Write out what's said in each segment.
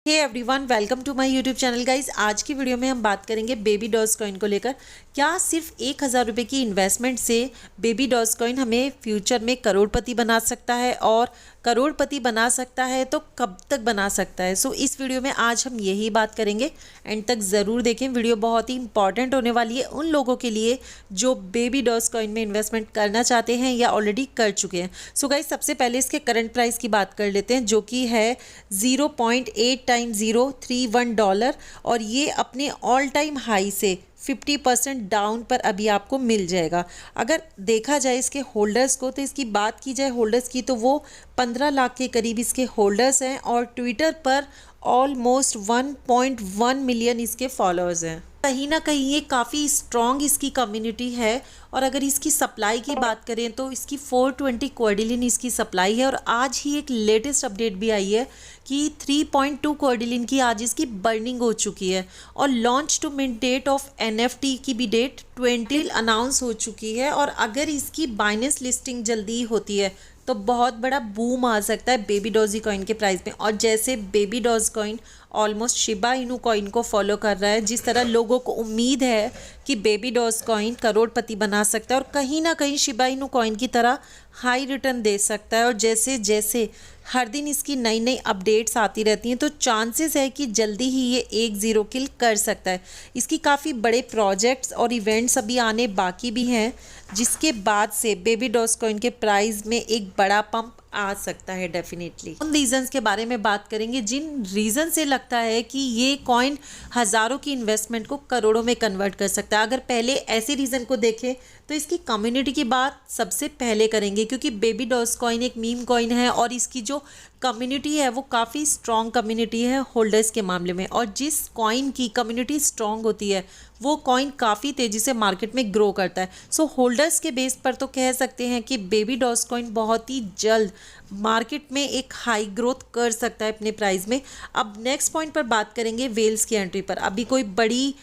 Hey everyone, welcome to my YouTube channel guys. आज की video में हम बात करेंगे बेबी डॉज कॉइन को लेकर। क्या सिर्फ 1000 रुपये की इन्वेस्टमेंट से बेबी डॉज कॉइन हमें फ्यूचर में करोड़पति बना सकता है, और करोड़पति बना सकता है तो कब तक बना सकता है? सो इस वीडियो में आज हम यही बात करेंगे। एंड तक ज़रूर देखें, वीडियो बहुत ही इंपॉर्टेंट होने वाली है उन लोगों के लिए जो बेबी डॉज कॉइन में इन्वेस्टमेंट करना चाहते हैं या ऑलरेडी कर चुके हैं। सो गाइज, सबसे पहले इसके करंट प्राइस की बात कर लेते हैं, जो कि है 0.89031 डॉलर, और ये अपने ऑल टाइम हाई से 50% डाउन पर अभी आपको मिल जाएगा। अगर देखा जाए इसके होल्डर्स को, तो इसकी बात की जाए होल्डर्स की, तो वो 15 लाख के करीब इसके होल्डर्स हैं, और ट्विटर पर ऑलमोस्ट 1.1 मिलियन इसके फॉलोअर्स हैं। कहीं ना कहीं ये काफ़ी स्ट्रॉन्ग इसकी कम्युनिटी है। और अगर इसकी सप्लाई की बात करें तो इसकी 420 क्वाड्रिलियन इसकी सप्लाई है, और आज ही एक लेटेस्ट अपडेट भी आई है कि 3.2 क्वाड्रिलियन की आज इसकी बर्निंग हो चुकी है। और launch to mint date of NFT की भी डेट 20 अनाउंस हो चुकी है। और अगर इसकी बाइनेंस लिस्टिंग जल्दी होती है तो बहुत बड़ा बूम आ सकता है बेबी डॉजी कॉइन के प्राइस में। और जैसे Baby Doge Coin almost Shiba Inu Coin को फॉलो कर रहा है, जिस तरह लोगों को उम्मीद है कि बेबी डॉज कॉइन करोड़पति बना सकता है और कहीं ना कहीं शिबा इनू कॉइन की तरह हाई रिटर्न दे सकता है। और जैसे जैसे हर दिन इसकी नई नई अपडेट्स आती रहती हैं, तो चांसेस है कि जल्दी ही ये 1-0 किल कर सकता है। इसकी काफ़ी बड़े प्रोजेक्ट्स और इवेंट्स अभी आने बाकी भी हैं, जिसके बाद से बेबी डॉज कॉइन के प्राइस में एक बड़ा पंप आ सकता है डेफिनेटली। उन रीजंस के बारे में बात करेंगे जिन रीजन से लगता है कि ये कॉइन हज़ारों की इन्वेस्टमेंट को करोड़ों में कन्वर्ट कर सकता है। अगर पहले ऐसे रीज़न को देखें तो इसकी कम्युनिटी की बात सबसे पहले करेंगे, क्योंकि बेबी डॉज कॉइन एक मीम कॉइन है और इसकी जो कम्युनिटी है वो काफ़ी स्ट्रॉन्ग कम्युनिटी है होल्डर्स के मामले में। और जिस कॉइन की कम्युनिटी स्ट्रॉन्ग होती है वो कॉइन काफ़ी तेज़ी से मार्केट में ग्रो करता है। सो होल्डर्स के बेस पर तो कह सकते हैं कि बेबी डॉज कॉइन बहुत ही जल्द मार्केट में एक हाई ग्रोथ कर सकता है अपने प्राइस में। अब नेक्स्ट पॉइंट पर बात करेंगे वेल्स की एंट्री पर। अभी कोई बड़ी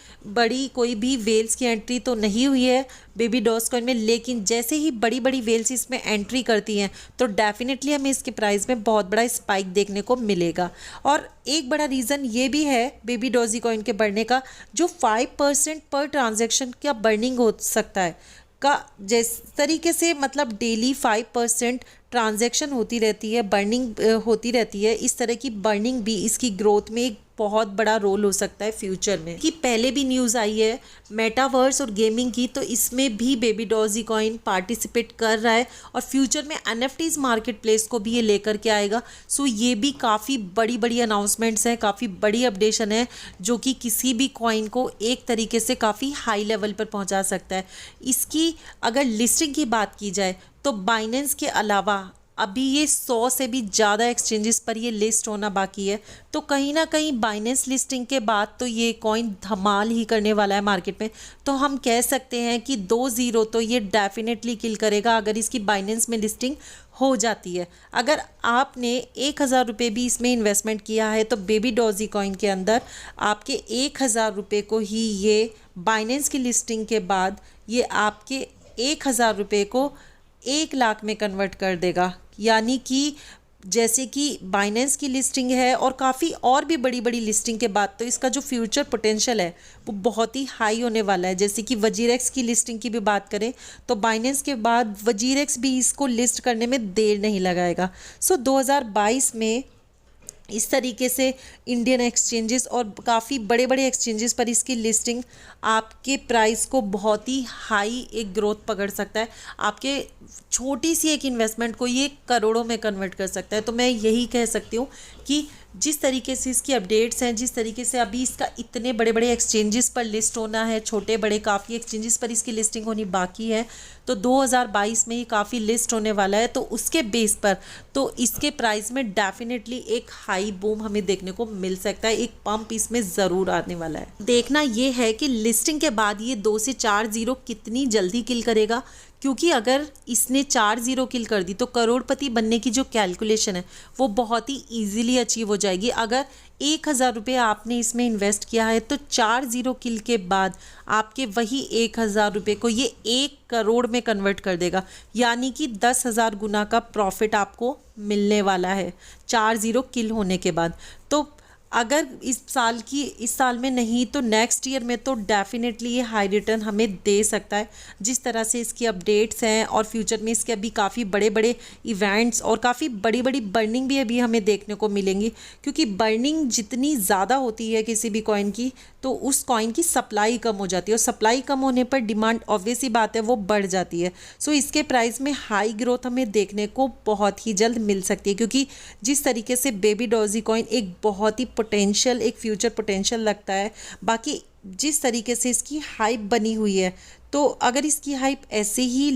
कोई भी वेल्स की एंट्री तो नहीं हुई है बेबी डॉज कॉइन में, लेकिन जैसे ही बड़ी बड़ी वेल्स इसमें एंट्री करती हैं तो डेफिनेटली हमें इसके प्राइस में बहुत बड़ा स्पाइक देखने को मिलेगा। और एक बड़ा रीज़न ये भी है बेबी डॉजी कॉइन के बढ़ने का, जो 5% पर ट्रांजैक्शन का बर्निंग हो सकता है का, जिस तरीके से मतलब डेली 5% ट्रांजैक्शन होती रहती है, बर्निंग होती रहती है, इस तरह की बर्निंग भी इसकी ग्रोथ में एक बहुत बड़ा रोल हो सकता है फ्यूचर में। कि पहले भी न्यूज़ आई है मेटावर्स और गेमिंग की, तो इसमें भी बेबी डॉजी कॉइन पार्टिसिपेट कर रहा है, और फ्यूचर में NFTs मार्केट प्लेस को भी ये लेकर के आएगा। सो ये भी काफ़ी बड़ी बड़ी अनाउंसमेंट्स हैं, काफ़ी बड़ी अपडेशन है, जो कि किसी भी कॉइन को एक तरीके से काफ़ी हाई लेवल पर पहुंचा सकता है। इसकी अगर लिस्टिंग की बात की जाए तो बाइनेंस के अलावा अभी ये 100 से भी ज़्यादा एक्सचेंजेस पर ये लिस्ट होना बाकी है। तो कहीं ना कहीं बाइनेंस लिस्टिंग के बाद तो ये कॉइन धमाल ही करने वाला है मार्केट में। तो हम कह सकते हैं कि 2-0 तो ये डेफिनेटली किल करेगा अगर इसकी बाइनेंस में लिस्टिंग हो जाती है। अगर आपने 1000 रुपये भी इसमें इन्वेस्टमेंट किया है तो बेबी डॉजी कॉइन के अंदर आपके 1000 रुपये को ही ये बाइनेंस की लिस्टिंग के बाद ये आपके 1000 रुपये को 1 लाख में कन्वर्ट कर देगा। यानी कि जैसे कि बाइनेंस की लिस्टिंग है और काफ़ी और भी बड़ी बड़ी लिस्टिंग के बाद तो इसका जो फ्यूचर पोटेंशियल है वो बहुत ही हाई होने वाला है। जैसे कि वजीरेक्स की लिस्टिंग की भी बात करें तो बाइनेंस के बाद वजीरेक्स भी इसको लिस्ट करने में देर नहीं लगाएगा। सो 2022 में इस तरीके से इंडियन एक्सचेंजेस और काफ़ी बड़े बड़े एक्सचेंजेस पर इसकी लिस्टिंग आपके प्राइस को बहुत ही हाई एक ग्रोथ पकड़ सकता है। आपके छोटी सी एक इन्वेस्टमेंट को ये करोड़ों में कन्वर्ट कर सकता है। तो मैं यही कह सकती हूँ कि जिस तरीके से इसकी अपडेट्स हैं, जिस तरीके से अभी इसका इतने बड़े बड़े एक्सचेंजेस पर लिस्ट होना है, छोटे बड़े काफ़ी एक्सचेंजेस पर इसकी लिस्टिंग होनी बाकी है, तो 2022 में ये काफ़ी लिस्ट होने वाला है। तो उसके बेस पर तो इसके प्राइस में डेफिनेटली एक हाई बूम हमें देखने को मिल सकता है, एक पंप इसमें ज़रूर आने वाला है। देखना ये है कि लिस्टिंग के बाद ये 2 से 4-0 कितनी जल्दी किल करेगा, क्योंकि अगर इसने 4-0 किल कर दी तो करोड़पति बनने की जो कैलकुलेशन है वो बहुत ही इजीली अचीव हो जाएगी। अगर 1000 रुपये आपने इसमें इन्वेस्ट किया है तो 4-0 किल के बाद आपके वही 1000 रुपये को ये 1 करोड़ में कन्वर्ट कर देगा, यानी कि 10,000 गुना का प्रॉफिट आपको मिलने वाला है 4-0 किल होने के बाद। तो अगर इस साल में नहीं तो नेक्स्ट ईयर में तो डेफिनेटली ये हाई रिटर्न हमें दे सकता है, जिस तरह से इसकी अपडेट्स हैं और फ्यूचर में इसके अभी काफ़ी बड़े बड़े इवेंट्स और काफ़ी बड़ी बड़ी बर्निंग भी अभी हमें देखने को मिलेंगी। क्योंकि बर्निंग जितनी ज़्यादा होती है किसी भी कॉइन की, तो उस कॉइन की सप्लाई कम हो जाती है और सप्लाई कम होने पर डिमांड ऑब्वियस ही बात है वो बढ़ जाती है। सो इसके प्राइस में हाई ग्रोथ हमें देखने को बहुत ही जल्द मिल सकती है, क्योंकि जिस तरीके से बेबी डॉजी कॉइन एक बहुत ही पोटेंशियल, एक फ्यूचर पोटेंशियल लगता है। बाकी जिस तरीके से इसकी हाइप बनी हुई है, तो अगर इसकी हाइप ऐसे ही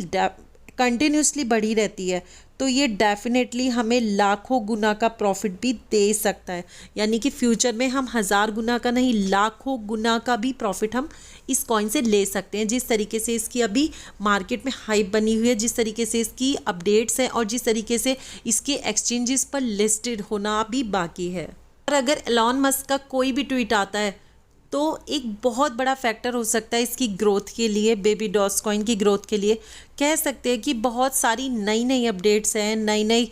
कंटिन्यूसली बढ़ी रहती है तो ये डेफिनेटली हमें लाखों गुना का प्रॉफिट भी दे सकता है। यानी कि फ्यूचर में हम 1000 गुना का नहीं, लाखों गुना का भी प्रॉफिट हम इस कॉइन से ले सकते हैं। जिस तरीके से इसकी अभी मार्केट में हाइप बनी हुई है, जिस तरीके से इसकी अपडेट्स हैं और जिस तरीके से इसके एक्सचेंजेस पर लिस्टेड होना भी बाकी है। और अगर एलॉन मस्क का कोई भी ट्वीट आता है तो एक बहुत बड़ा फैक्टर हो सकता है इसकी ग्रोथ के लिए, बेबी डॉज कॉइन की ग्रोथ के लिए। कह सकते हैं कि बहुत सारी नई नई अपडेट्स हैं, नई नई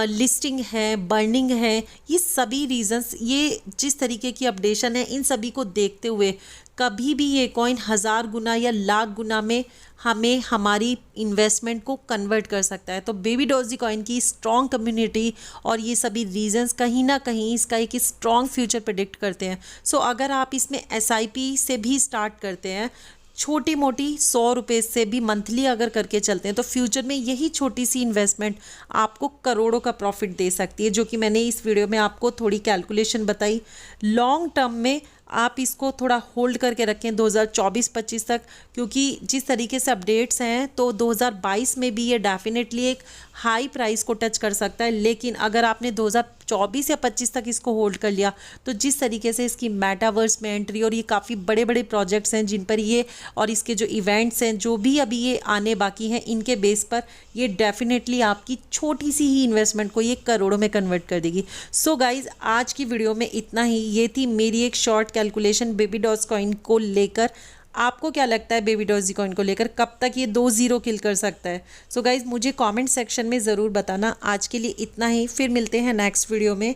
लिस्टिंग है, बर्निंग है, ये सभी रीजंस, ये जिस तरीके की अपडेशन है, इन सभी को देखते हुए कभी भी ये कॉइन 1000 गुना या लाख गुना में हमें हमारी इन्वेस्टमेंट को कन्वर्ट कर सकता है। तो बेबी डॉजी कॉइन की स्ट्रॉन्ग कम्युनिटी और ये सभी रीजंस कहीं ना कहीं इसका एक स्ट्रॉन्ग फ्यूचर प्रेडिक्ट करते हैं। सो अगर आप इसमें SIP से भी स्टार्ट करते हैं, छोटी मोटी 100 रुपये से भी मंथली अगर करके चलते हैं, तो फ्यूचर में यही छोटी सी इन्वेस्टमेंट आपको करोड़ों का प्रॉफिट दे सकती है, जो कि मैंने इस वीडियो में आपको थोड़ी कैलकुलेशन बताई। लॉन्ग टर्म में आप इसको थोड़ा होल्ड करके रखें 2024-25 तक, क्योंकि जिस तरीके से अपडेट्स हैं तो 2022 में भी ये डेफिनेटली एक हाई प्राइस को टच कर सकता है। लेकिन अगर आपने 2024 या 25 तक इसको होल्ड कर लिया, तो जिस तरीके से इसकी मेटावर्स में एंट्री और ये काफ़ी बड़े बड़े प्रोजेक्ट्स हैं जिन पर ये, और इसके जो इवेंट्स हैं जो भी अभी ये आने बाकी हैं, इनके बेस पर ये डेफिनेटली आपकी छोटी सी ही इन्वेस्टमेंट को ये करोड़ों में कन्वर्ट कर देगी। सो गाइज, आज की वीडियो में इतना ही। ये थी मेरी एक short calculation Baby Doge Coin को लेकर। आपको क्या लगता है बेबी डॉजी कॉइन को लेकर, कब तक ये 2 0 किल कर सकता है? सो गाइज, मुझे कमेंट सेक्शन में ज़रूर बताना। आज के लिए इतना ही, फिर मिलते हैं नेक्स्ट वीडियो में।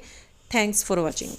Thanks for watching.